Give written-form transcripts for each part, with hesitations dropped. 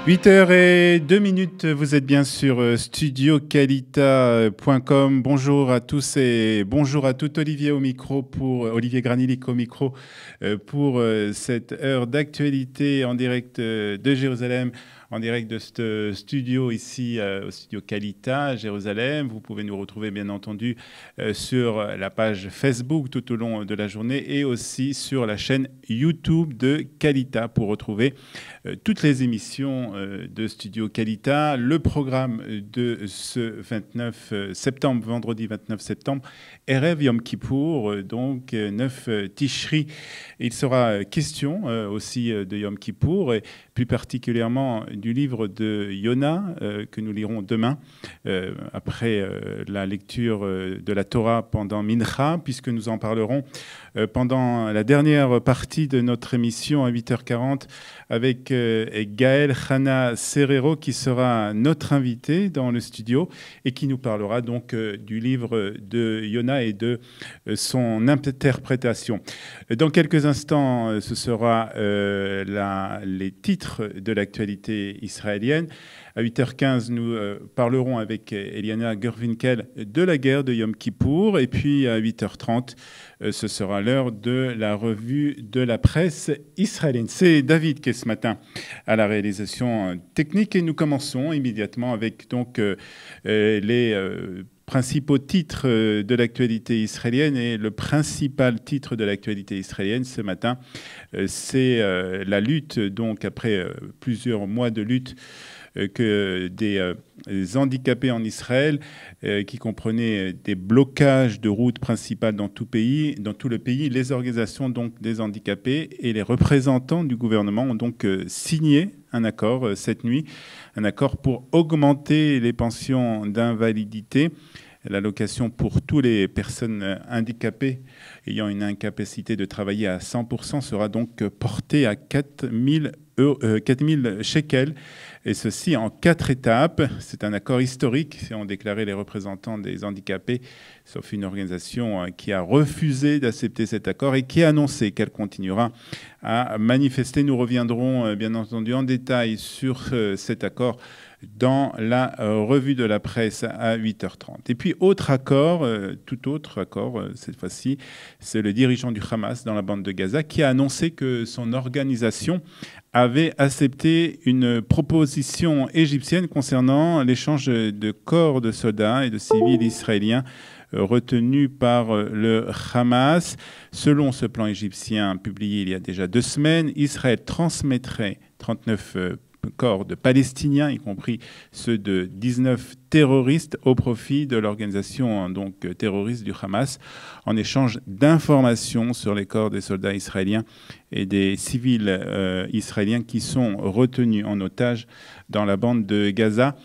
8h02, vous êtes bien sur studioqualita.com. Bonjour à tous et bonjour à toutes. Olivier Granilic au micro pour cette heure d'actualité en direct de Jérusalem, en direct de ce studio ici au studio Qualita à Jérusalem. Vous pouvez nous retrouver bien entendu sur la page Facebook tout au long de la journée et aussi sur la chaîne YouTube de Qualita pour retrouver toutes les émissions de Studio Qualita. Le programme de ce 29 septembre, vendredi 29 septembre, Erev Yom Kippour, donc 9 Tishri. Il sera question aussi de Yom Kippour et plus particulièrement du livre de Yona que nous lirons demain après la lecture de la Torah pendant Mincha, puisque nous en parlerons pendant la dernière partie de notre émission à 8h40 avec Gaël Hana Serrero qui sera notre invité dans le studio et qui nous parlera donc du livre de Yona et de son interprétation. Dans quelques instants, ce sera les titres de l'actualité israélienne. À 8h15, nous parlerons avec Eliana Gervinkel de la guerre de Yom Kippour. Et puis à 8h30, ce sera l'heure de la revue de la presse israélienne. C'est David qui est ce matin à la réalisation technique. Et nous commençons immédiatement avec donc, les principaux titres de l'actualité israélienne. Et le principal titre de l'actualité israélienne ce matin, c'est la lutte, donc après plusieurs mois de lutte, que des handicapés en Israël, qui comprenaient des blocages de routes principales dans tout le pays. Les organisations donc des handicapés et les représentants du gouvernement ont donc signé un accord cette nuit, un accord pour augmenter les pensions d'invalidité. L'allocation pour toutes les personnes handicapées ayant une incapacité de travailler à 100% sera donc portée à 4 000 shekels, et ceci en 4 étapes. C'est un accord historique, ont déclaré les représentants des handicapés, sauf une organisation qui a refusé d'accepter cet accord et qui a annoncé qu'elle continuera à manifester. Nous reviendrons bien entendu en détail sur cet accord dans la revue de la presse à 8h30. Et puis, autre accord, tout autre accord, cette fois-ci, c'est le dirigeant du Hamas dans la bande de Gaza qui a annoncé que son organisation avait accepté une proposition égyptienne concernant l'échange de corps de soldats et de civils israéliens retenus par le Hamas. Selon ce plan égyptien publié il y a déjà 2 semaines, Israël transmettrait 39 corps de Palestiniens, y compris ceux de 19 terroristes, au profit de l'organisation donc terroriste du Hamas, en échange d'informations sur les corps des soldats israéliens et des civils israéliens qui sont retenus en otage dans la bande de Gaza.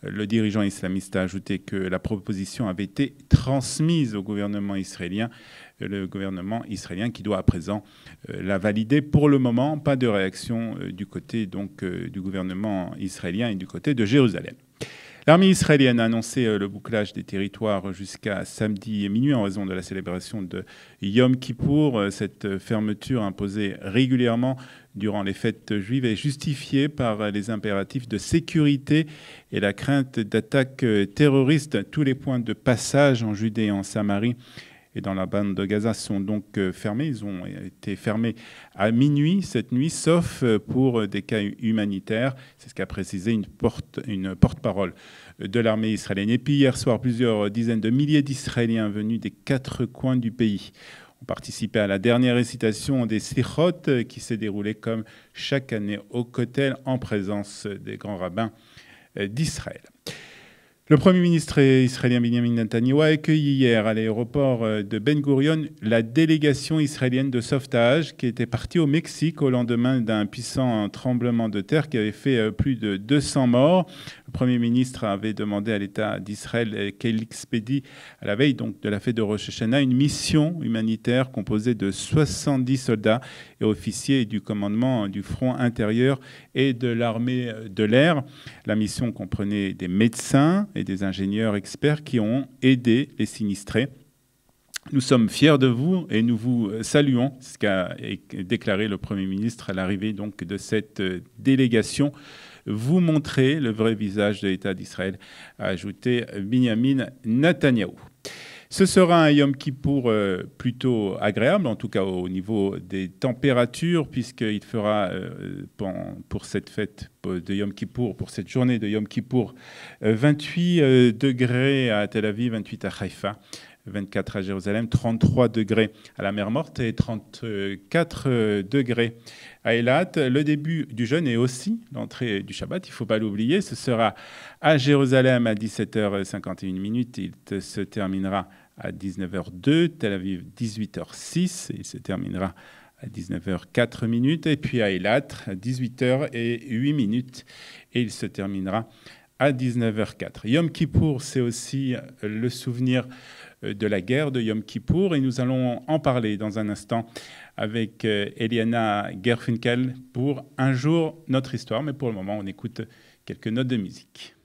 Le dirigeant islamiste a ajouté que la proposition avait été transmise au gouvernement israélien, le gouvernement israélien qui doit à présent la valider. Pour le moment, pas de réaction du côté donc, du gouvernement israélien et du côté de Jérusalem. L'armée israélienne a annoncé le bouclage des territoires jusqu'à samedi minuit en raison de la célébration de Yom Kippour. Cette fermeture imposée régulièrement durant les fêtes juives est justifiée par les impératifs de sécurité et la crainte d'attaques terroristes. Tous les points de passage en Judée et en Samarie et dans la bande de Gaza sont donc fermés. Ils ont été fermés à minuit cette nuit, sauf pour des cas humanitaires. C'est ce qu'a précisé une porte-parole de l'armée israélienne. Et puis hier soir, plusieurs dizaines de milliers d'Israéliens venus des 4 coins du pays ont participé à la dernière récitation des Slichot qui s'est déroulée comme chaque année au Kotel en présence des grands rabbins d'Israël. Le Premier ministre israélien Benjamin Netanyahu a accueilli hier à l'aéroport de Ben Gurion la délégation israélienne de sauvetage qui était partie au Mexique au lendemain d'un puissant tremblement de terre qui avait fait plus de 200 morts. Le Premier ministre avait demandé à l'État d'Israël qu'il expédie à la veille donc, de la fête de Rosh Hashanah une mission humanitaire composée de 70 soldats et officiers du commandement du front intérieur et de l'armée de l'air. La mission comprenait des médecins et des ingénieurs experts qui ont aidé les sinistrés. Nous sommes fiers de vous et nous vous saluons, ce qu'a déclaré le Premier ministre à l'arrivée donc de cette délégation vous montrer le vrai visage de l'État d'Israël, a ajouté Binyamin Netanyahou. Ce sera un Yom Kippour plutôt agréable, en tout cas au niveau des températures, puisqu'il fera pour cette fête de Yom Kippour, pour cette journée de Yom Kippour, 28 degrés à Tel Aviv, 28 à Haïfa, 24 à Jérusalem, 33 degrés à la mer Morte et 34 degrés à Eilat. Le début du jeûne et aussi l'entrée du Shabbat, il ne faut pas l'oublier, ce sera à Jérusalem à 17h51. Il se terminera à 19h02, Tel Aviv 18h06 et il se terminera à 19h04. Et puis à Eilat à 18h08 et il se terminera à 19h04. Yom Kippour, c'est aussi le souvenir de la guerre de Yom Kippour et nous allons en parler dans un instant avec Eliana Gerfinkel pour Un jour notre histoire. Mais pour le moment, on écoute quelques notes de musique.